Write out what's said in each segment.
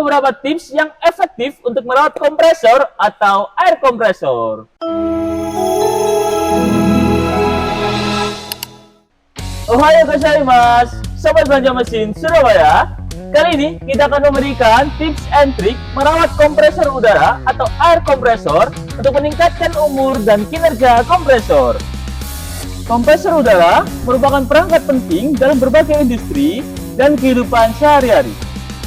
beberapa tips yang efektif untuk merawat kompresor atau air kompresor. Ohayo gozaimasu, Sobat Belanja Mesin Surabaya. Kali ini kita akan memberikan tips and trik merawat kompresor udara atau air kompresor untuk meningkatkan umur dan kinerja kompresor. Kompresor udara merupakan perangkat penting dalam berbagai industri dan kehidupan sehari-hari.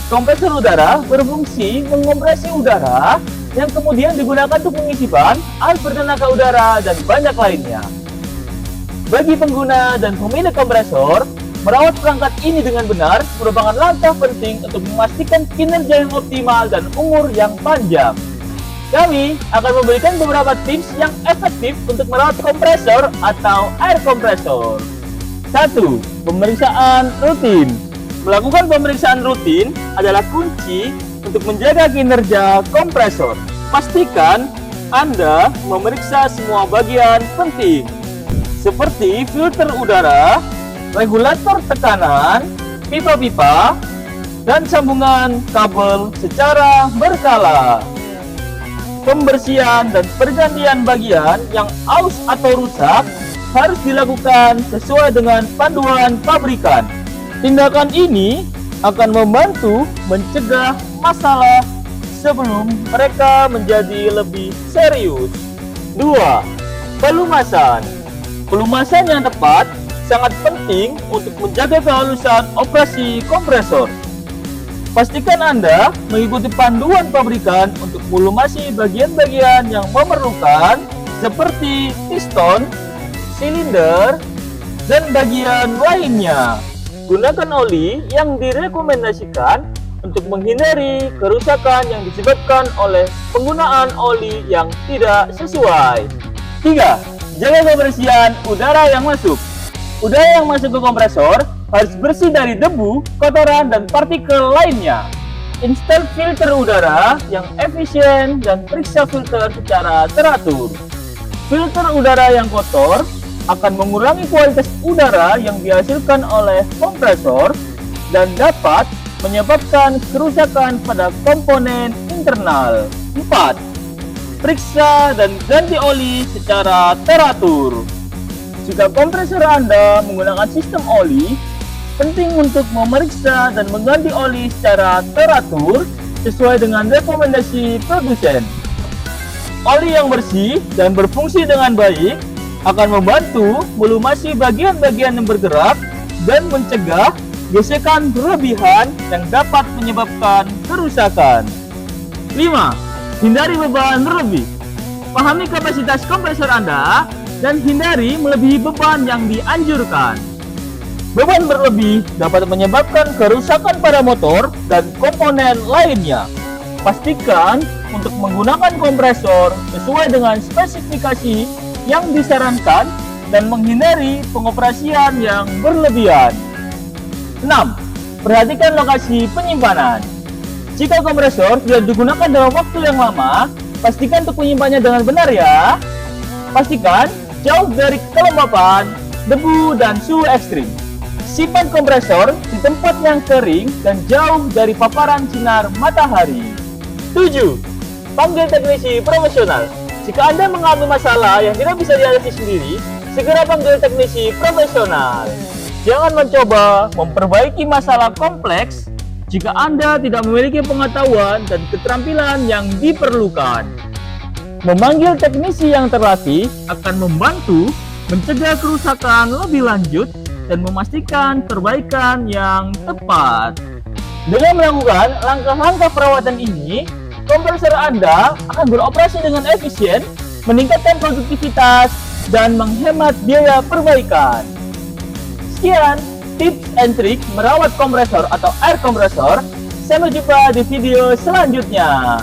Kompresor udara berfungsi mengompresi udara yang kemudian digunakan untuk mengisi ban, alat bertenaga udara, dan banyak lainnya. Bagi pengguna dan pemilik kompresor, merawat perangkat ini dengan benar merupakan langkah penting untuk memastikan kinerja yang optimal dan umur yang panjang. Kami akan memberikan beberapa tips yang efektif untuk merawat kompresor atau air kompresor. 1. Pemeriksaan rutin. Melakukan pemeriksaan rutin adalah kunci untuk menjaga kinerja kompresor. Pastikan Anda memeriksa semua bagian penting, seperti filter udara, regulator tekanan, pipa-pipa, dan sambungan kabel secara berkala. Pembersihan dan pergantian bagian yang aus atau rusak harus dilakukan sesuai dengan panduan pabrikan. Tindakan ini akan membantu mencegah masalah sebelum mereka menjadi lebih serius. 2. Pelumasan. Pelumasan yang tepat sangat penting untuk menjaga kehalusan operasi kompresor. Pastikan Anda mengikuti panduan pabrikan untuk melumasi bagian-bagian yang memerlukan seperti piston, silinder, dan bagian lainnya. Gunakan oli yang direkomendasikan untuk menghindari kerusakan yang disebabkan oleh penggunaan oli yang tidak sesuai. 3. Jaga kebersihan udara yang masuk. Udara yang masuk ke kompresor harus bersih dari debu, kotoran, dan partikel lainnya. Install filter udara yang efisien dan periksa filter secara teratur. Filter udara yang kotor akan mengurangi kualitas udara yang dihasilkan oleh kompresor dan dapat menyebabkan kerusakan pada komponen internal. 4. Periksa dan ganti oli secara teratur. Jika kompresor Anda menggunakan sistem oli, penting untuk memeriksa dan mengganti oli secara teratur sesuai dengan rekomendasi produsen. Oli yang bersih dan berfungsi dengan baik akan membantu melumasi bagian-bagian yang bergerak dan mencegah gesekan berlebihan yang dapat menyebabkan kerusakan. 5. Hindari beban berlebih. Pahami kapasitas kompresor Anda dan hindari melebihi beban yang dianjurkan. Beban berlebih dapat menyebabkan kerusakan pada motor dan komponen lainnya. Pastikan untuk menggunakan kompresor sesuai dengan spesifikasi yang disarankan dan menghindari pengoperasian yang berlebihan. 6. Perhatikan lokasi penyimpanan. Jika kompresor tidak digunakan dalam waktu yang lama, pastikan untuk menyimpannya dengan benar ya. Pastikan jauh dari kelembapan, debu, dan suhu ekstrim. Simpan kompresor di tempat yang kering dan jauh dari paparan sinar matahari. 7. Panggil teknisi profesional. Jika Anda mengalami masalah yang tidak bisa diatasi sendiri, segera panggil teknisi profesional. Jangan mencoba memperbaiki masalah kompleks jika Anda tidak memiliki pengetahuan dan keterampilan yang diperlukan. Memanggil teknisi yang terlatih akan membantu mencegah kerusakan lebih lanjut dan memastikan perbaikan yang tepat. Dengan melakukan langkah-langkah perawatan ini, kompresor Anda akan beroperasi dengan efisien, meningkatkan produktivitas, dan menghemat biaya perbaikan. Sekian tips and trik merawat kompresor atau air kompresor. Sampai jumpa di video selanjutnya.